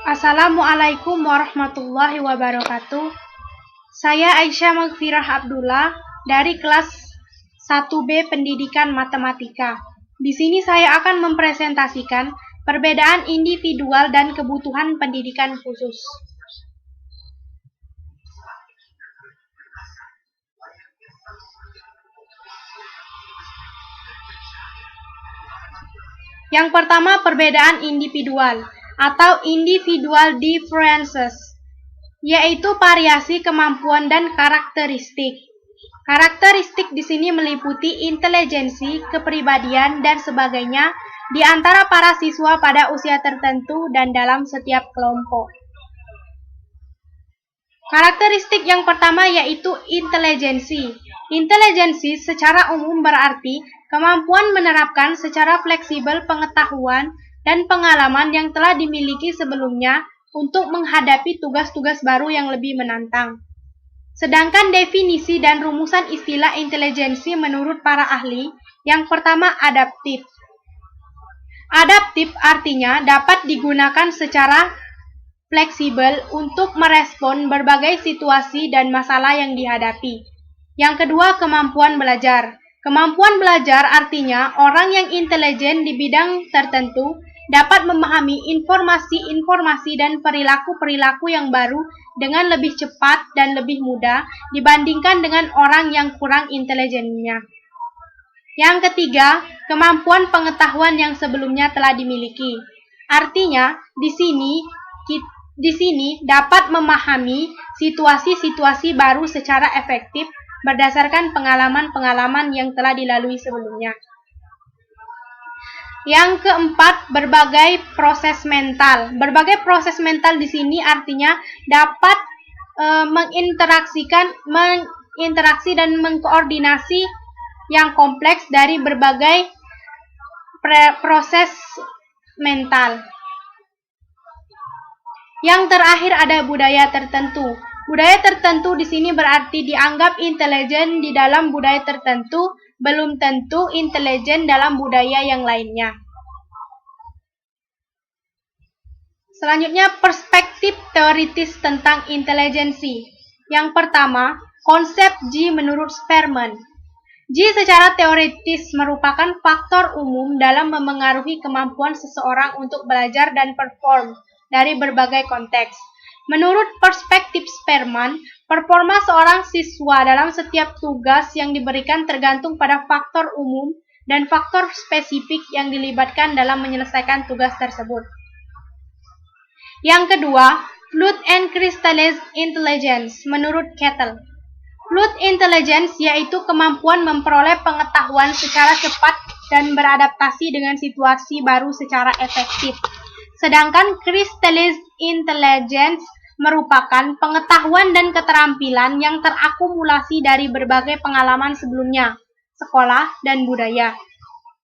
Assalamualaikum warahmatullahi wabarakatuh. Saya Aisyah Magfirah Abdullah dari kelas 1B Pendidikan Matematika. Di sini saya akan mempresentasikan perbedaan individual dan kebutuhan pendidikan khusus. Yang pertama, perbedaan individual atau individual differences, yaitu variasi kemampuan dan karakteristik. Karakteristik di sini meliputi intelijensi, kepribadian, dan sebagainya di antara para siswa pada usia tertentu dan dalam setiap kelompok. Karakteristik yang pertama yaitu intelijensi. Intelijensi secara umum berarti kemampuan menerapkan secara fleksibel pengetahuan dan pengalaman yang telah dimiliki sebelumnya untuk menghadapi tugas-tugas baru yang lebih menantang. Sedangkan definisi dan rumusan istilah intelijensi menurut para ahli, yang pertama adaptif. Adaptif artinya dapat digunakan secara fleksibel untuk merespon berbagai situasi dan masalah yang dihadapi. Yang kedua, kemampuan belajar. Kemampuan belajar artinya orang yang intelijen di bidang tertentu dapat memahami informasi-informasi dan perilaku-perilaku yang baru dengan lebih cepat dan lebih mudah dibandingkan dengan orang yang kurang intelijennya. Yang ketiga, kemampuan pengetahuan yang sebelumnya telah dimiliki. Artinya, di sini dapat memahami situasi-situasi baru secara efektif berdasarkan pengalaman-pengalaman yang telah dilalui sebelumnya. Yang keempat, berbagai proses mental. Berbagai proses mental di sini artinya dapat menginteraksi dan mengkoordinasi yang kompleks dari berbagai proses mental. Yang terakhir ada budaya tertentu. Budaya tertentu di sini berarti dianggap intelijen di dalam budaya tertentu, belum tentu intelijen dalam budaya yang lainnya. Selanjutnya, perspektif teoritis tentang intelijensi. Yang pertama, konsep G menurut Spearman. G secara teoritis merupakan faktor umum dalam memengaruhi kemampuan seseorang untuk belajar dan perform dari berbagai konteks. Menurut perspektif Spearman, performa seorang siswa dalam setiap tugas yang diberikan tergantung pada faktor umum dan faktor spesifik yang dilibatkan dalam menyelesaikan tugas tersebut. Yang kedua, fluid and crystallized intelligence menurut Kettle. Fluid intelligence yaitu kemampuan memperoleh pengetahuan secara cepat dan beradaptasi dengan situasi baru secara efektif. Sedangkan crystallized intelligence merupakan pengetahuan dan keterampilan yang terakumulasi dari berbagai pengalaman sebelumnya, sekolah, dan budaya.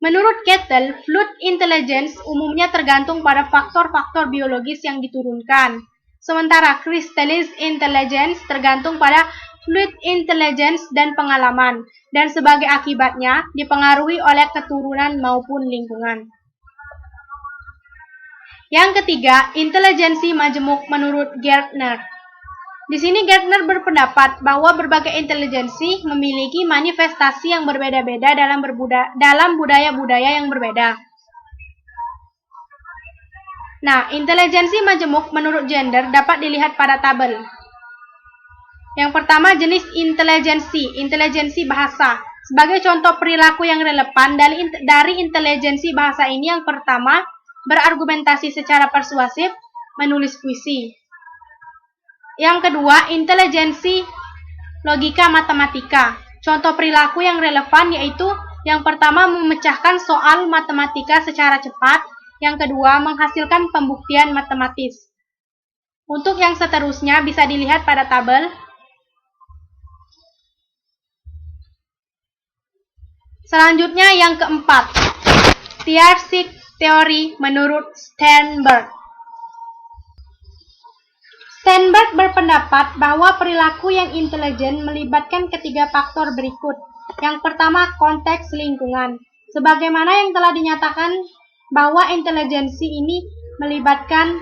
Menurut Kettle, fluid intelligence umumnya tergantung pada faktor-faktor biologis yang diturunkan, sementara crystallized intelligence tergantung pada fluid intelligence dan pengalaman, dan sebagai akibatnya dipengaruhi oleh keturunan maupun lingkungan. Yang ketiga, intelijensi majemuk menurut Gardner. Di sini Gardner berpendapat bahwa berbagai intelijensi memiliki manifestasi yang berbeda-beda dalam budaya-budaya yang berbeda. Nah, intelijensi majemuk menurut gender dapat dilihat pada tabel. Yang pertama, jenis intelijensi bahasa. Sebagai contoh perilaku yang relevan dari intelijensi bahasa ini, yang pertama, berargumentasi secara persuasif, menulis puisi. Yang kedua, intelijensi logika matematika. Contoh perilaku yang relevan yaitu yang pertama, memecahkan soal matematika secara cepat. Yang kedua, menghasilkan pembuktian matematis. Untuk yang seterusnya bisa dilihat pada tabel. Selanjutnya yang keempat, Tiercik teori menurut Sternberg. Sternberg berpendapat bahwa perilaku yang intelijen melibatkan ketiga faktor berikut. Yang pertama, konteks lingkungan. Sebagaimana yang telah dinyatakan bahwa intelijensi ini melibatkan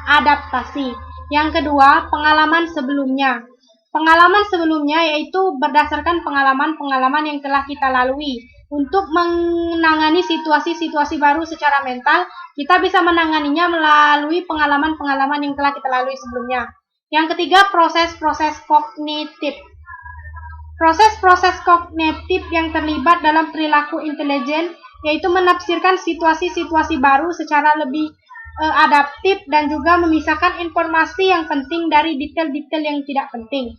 adaptasi. Yang kedua, pengalaman sebelumnya. Pengalaman sebelumnya yaitu berdasarkan pengalaman-pengalaman yang telah kita lalui. Untuk menangani situasi-situasi baru secara mental, kita bisa menanganinya melalui pengalaman-pengalaman yang telah kita lalui sebelumnya. Yang ketiga, proses-proses kognitif. Proses-proses kognitif yang terlibat dalam perilaku intelijen yaitu menafsirkan situasi-situasi baru secara lebih adaptif dan juga memisahkan informasi yang penting dari detail-detail yang tidak penting.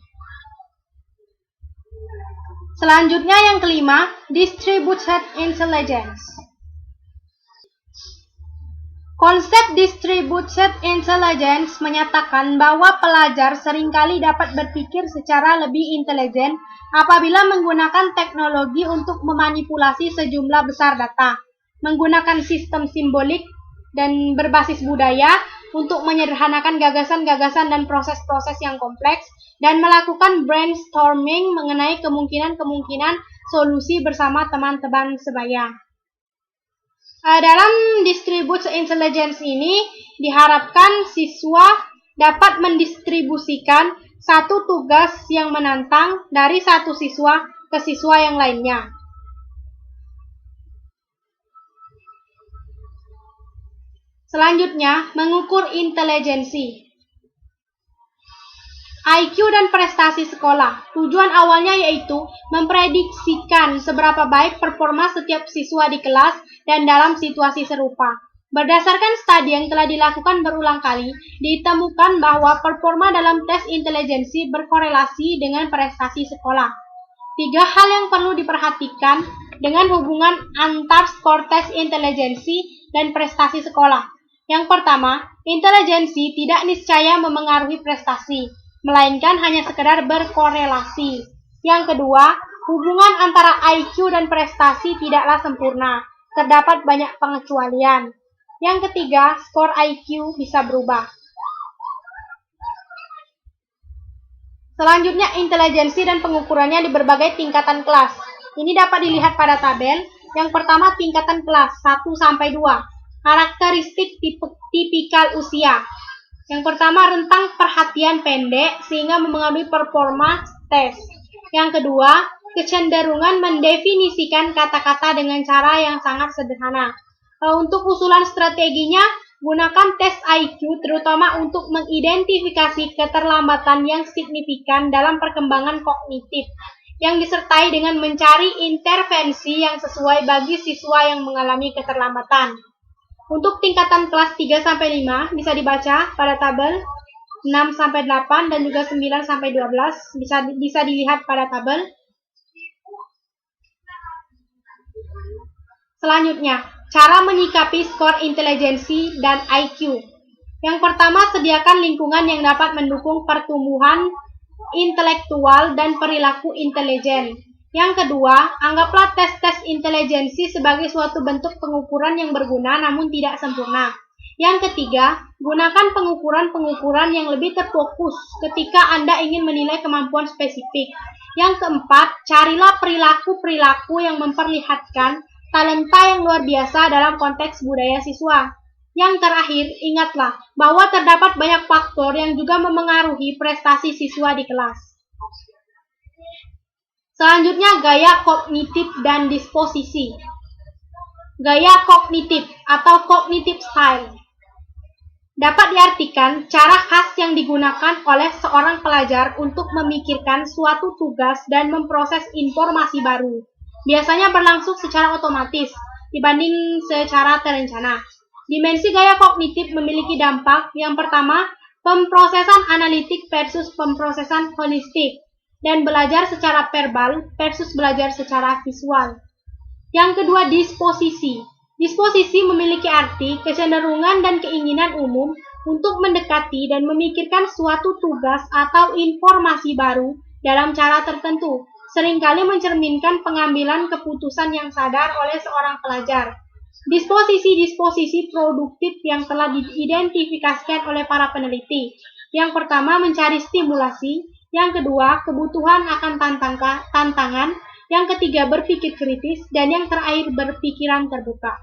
Selanjutnya yang kelima, distributed intelligence. Konsep distributed intelligence menyatakan bahwa pelajar seringkali dapat berpikir secara lebih intelijen apabila menggunakan teknologi untuk memanipulasi sejumlah besar data, menggunakan sistem simbolik dan berbasis budaya untuk menyederhanakan gagasan-gagasan dan proses-proses yang kompleks, dan melakukan brainstorming mengenai kemungkinan-kemungkinan solusi bersama teman-teman sebaya. Dalam distributed intelligence ini, diharapkan siswa dapat mendistribusikan satu tugas yang menantang dari satu siswa ke siswa yang lainnya. Selanjutnya, mengukur intelijensi. IQ dan prestasi sekolah. Tujuan awalnya yaitu memprediksikan seberapa baik performa setiap siswa di kelas dan dalam situasi serupa. Berdasarkan studi yang telah dilakukan berulang kali, ditemukan bahwa performa dalam tes intelijensi berkorelasi dengan prestasi sekolah. 3 hal yang perlu diperhatikan dengan hubungan antar skor tes intelijensi dan prestasi sekolah. Yang pertama, intelijensi tidak niscaya memengaruhi prestasi, melainkan hanya sekedar berkorelasi. Yang kedua, hubungan antara IQ dan prestasi tidaklah sempurna, terdapat banyak pengecualian. Yang ketiga, skor IQ bisa berubah. Selanjutnya, intelijensi dan pengukurannya di berbagai tingkatan kelas. Ini dapat dilihat pada tabel. Yang pertama, tingkatan kelas 1-2. Karakteristik tipikal usia. Yang pertama, rentang perhatian pendek sehingga mempengaruhi performa tes. Yang kedua, kecenderungan mendefinisikan kata-kata dengan cara yang sangat sederhana. Untuk usulan strateginya, gunakan tes IQ terutama untuk mengidentifikasi keterlambatan yang signifikan dalam perkembangan kognitif, yang disertai dengan mencari intervensi yang sesuai bagi siswa yang mengalami keterlambatan. Untuk tingkatan kelas 3-5 bisa dibaca pada tabel, 6-8 dan juga 9-12 bisa dilihat pada tabel. Selanjutnya, cara menyikapi skor intelijensi dan IQ. Yang pertama, sediakan lingkungan yang dapat mendukung pertumbuhan intelektual dan perilaku intelijen. Yang kedua, anggaplah tes-tes intelijensi sebagai suatu bentuk pengukuran yang berguna namun tidak sempurna. Yang ketiga, gunakan pengukuran-pengukuran yang lebih terfokus ketika Anda ingin menilai kemampuan spesifik. Yang keempat, carilah perilaku-perilaku yang memperlihatkan talenta yang luar biasa dalam konteks budaya siswa. Yang terakhir, ingatlah bahwa terdapat banyak faktor yang juga memengaruhi prestasi siswa di kelas. Selanjutnya, gaya kognitif dan disposisi. Gaya kognitif atau cognitive style dapat diartikan cara khas yang digunakan oleh seorang pelajar untuk memikirkan suatu tugas dan memproses informasi baru. Biasanya berlangsung secara otomatis dibanding secara terencana. Dimensi gaya kognitif memiliki dampak. Yang pertama, pemrosesan analitik versus pemrosesan holistik, dan belajar secara verbal versus belajar secara visual. Yang kedua, disposisi. Disposisi memiliki arti, kecenderungan, dan keinginan umum untuk mendekati dan memikirkan suatu tugas atau informasi baru dalam cara tertentu, seringkali mencerminkan pengambilan keputusan yang sadar oleh seorang pelajar. Disposisi-disposisi produktif yang telah diidentifikasikan oleh para peneliti. Yang pertama, mencari stimulasi. Yang kedua, kebutuhan akan tantangan. Yang ketiga, berpikir kritis. Dan yang terakhir, berpikiran terbuka.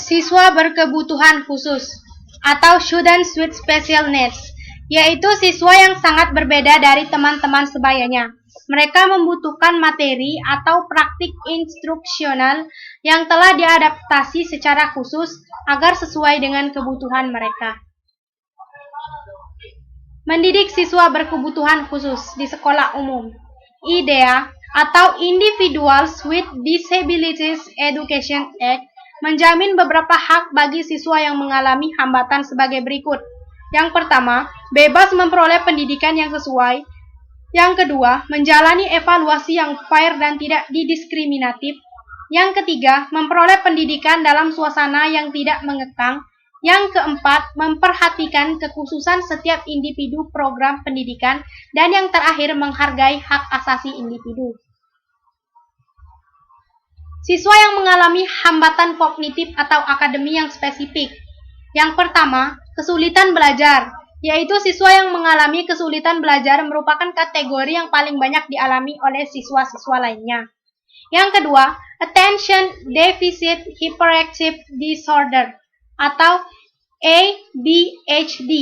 siswa berkebutuhan khusus atau students with special needs, yaitu siswa yang sangat berbeda dari teman-teman sebayanya. Mereka membutuhkan materi atau praktik instruksional yang telah diadaptasi secara khusus agar sesuai dengan kebutuhan mereka. Mendidik siswa berkebutuhan khusus di sekolah umum. IDEA atau Individuals with Disabilities Education Act menjamin beberapa hak bagi siswa yang mengalami hambatan sebagai berikut. Yang pertama, bebas memperoleh pendidikan yang sesuai. Yang kedua, menjalani evaluasi yang fair dan tidak didiskriminatif. Yang ketiga, memperoleh pendidikan dalam suasana yang tidak mengekang. Yang keempat, memperhatikan kekhususan setiap individu program pendidikan. Dan yang terakhir, menghargai hak asasi individu. Siswa yang mengalami hambatan kognitif atau akademi yang spesifik. Yang pertama, kesulitan belajar, yaitu siswa yang mengalami kesulitan belajar merupakan kategori yang paling banyak dialami oleh siswa-siswa lainnya. Yang kedua, Attention Deficit Hyperactive Disorder atau ADHD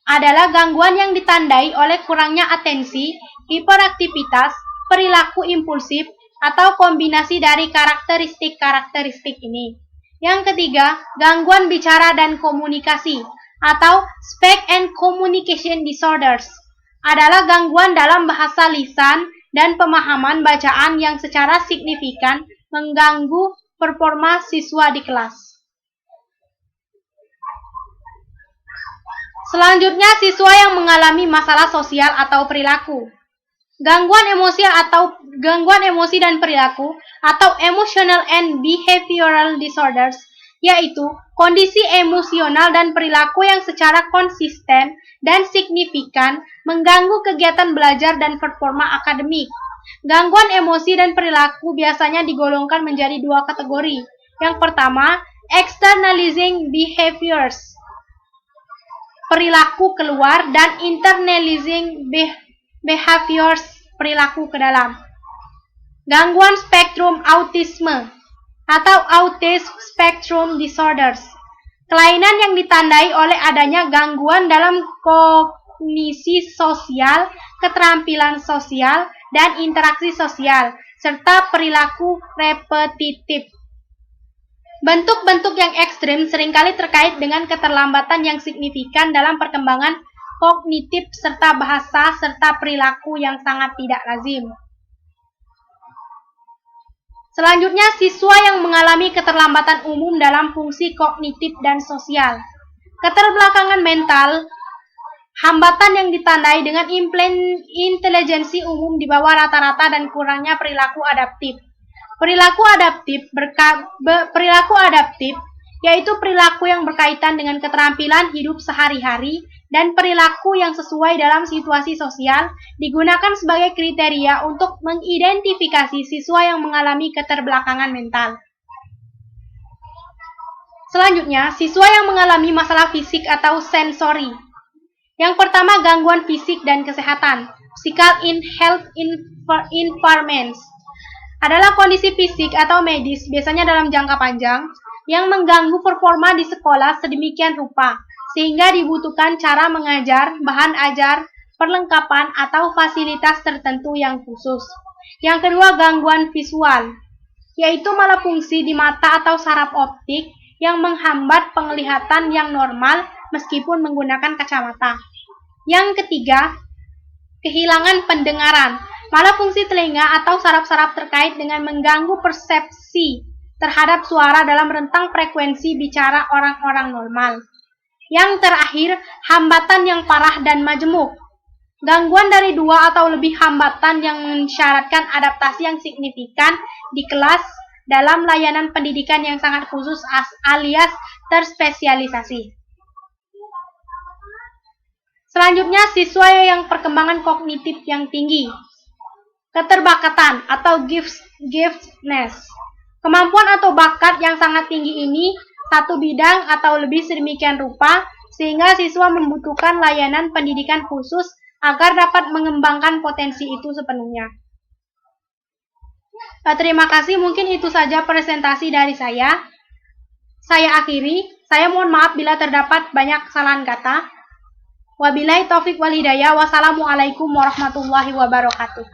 adalah gangguan yang ditandai oleh kurangnya atensi, hiperaktivitas, perilaku impulsif, atau kombinasi dari karakteristik-karakteristik ini. Yang ketiga, gangguan bicara dan komunikasi atau Speech and Communication Disorders adalah gangguan dalam bahasa lisan dan pemahaman bacaan yang secara signifikan mengganggu performa siswa di kelas. Selanjutnya, siswa yang mengalami masalah sosial atau perilaku. Gangguan emosi dan perilaku atau Emotional and Behavioral Disorders, yaitu kondisi emosional dan perilaku yang secara konsisten dan signifikan mengganggu kegiatan belajar dan performa akademik. Gangguan emosi dan perilaku biasanya digolongkan menjadi dua kategori. Yang pertama, externalizing behaviors, perilaku keluar, dan internalizing behaviors, perilaku ke dalam. Gangguan spektrum autisme atau Autism Spectrum Disorders, kelainan yang ditandai oleh adanya gangguan dalam kognisi sosial, keterampilan sosial, dan interaksi sosial, serta perilaku repetitif. Bentuk-bentuk yang ekstrim seringkali terkait dengan keterlambatan yang signifikan dalam perkembangan kognitif serta bahasa serta perilaku yang sangat tidak lazim. Selanjutnya, siswa yang mengalami keterlambatan umum dalam fungsi kognitif dan sosial. Keterbelakangan mental, hambatan yang ditandai dengan intelijensi umum di bawah rata-rata dan kurangnya perilaku adaptif. Perilaku adaptif yaitu perilaku yang berkaitan dengan keterampilan hidup sehari-hari dan perilaku yang sesuai dalam situasi sosial digunakan sebagai kriteria untuk mengidentifikasi siswa yang mengalami keterbelakangan mental. Selanjutnya, siswa yang mengalami masalah fisik atau sensori. Yang pertama, gangguan fisik dan kesehatan, physical health impairments, adalah kondisi fisik atau medis biasanya dalam jangka panjang yang mengganggu performa di sekolah sedemikian rupa, sehingga dibutuhkan cara mengajar, bahan ajar, perlengkapan, atau fasilitas tertentu yang khusus. Yang kedua, gangguan visual, yaitu malafungsi di mata atau saraf optik yang menghambat penglihatan yang normal meskipun menggunakan kacamata. Yang ketiga, kehilangan pendengaran, malafungsi telinga atau saraf-saraf terkait dengan mengganggu persepsi terhadap suara dalam rentang frekuensi bicara orang-orang normal. Yang terakhir, hambatan yang parah dan majemuk. Gangguan dari dua atau lebih hambatan yang mensyaratkan adaptasi yang signifikan di kelas dalam layanan pendidikan yang sangat khusus alias terspesialisasi. Selanjutnya, siswa yang perkembangan kognitif yang tinggi. Keterbakatan atau giftedness. Kemampuan atau bakat yang sangat tinggi ini satu bidang atau lebih sedemikian rupa sehingga siswa membutuhkan layanan pendidikan khusus agar dapat mengembangkan potensi itu sepenuhnya. Terima kasih, mungkin itu saja presentasi dari saya. saya akhiri. Saya mohon maaf bila terdapat banyak kesalahan kata. Wabillahi taufik wal hidayah. Wassalamualaikum warahmatullahi wabarakatuh.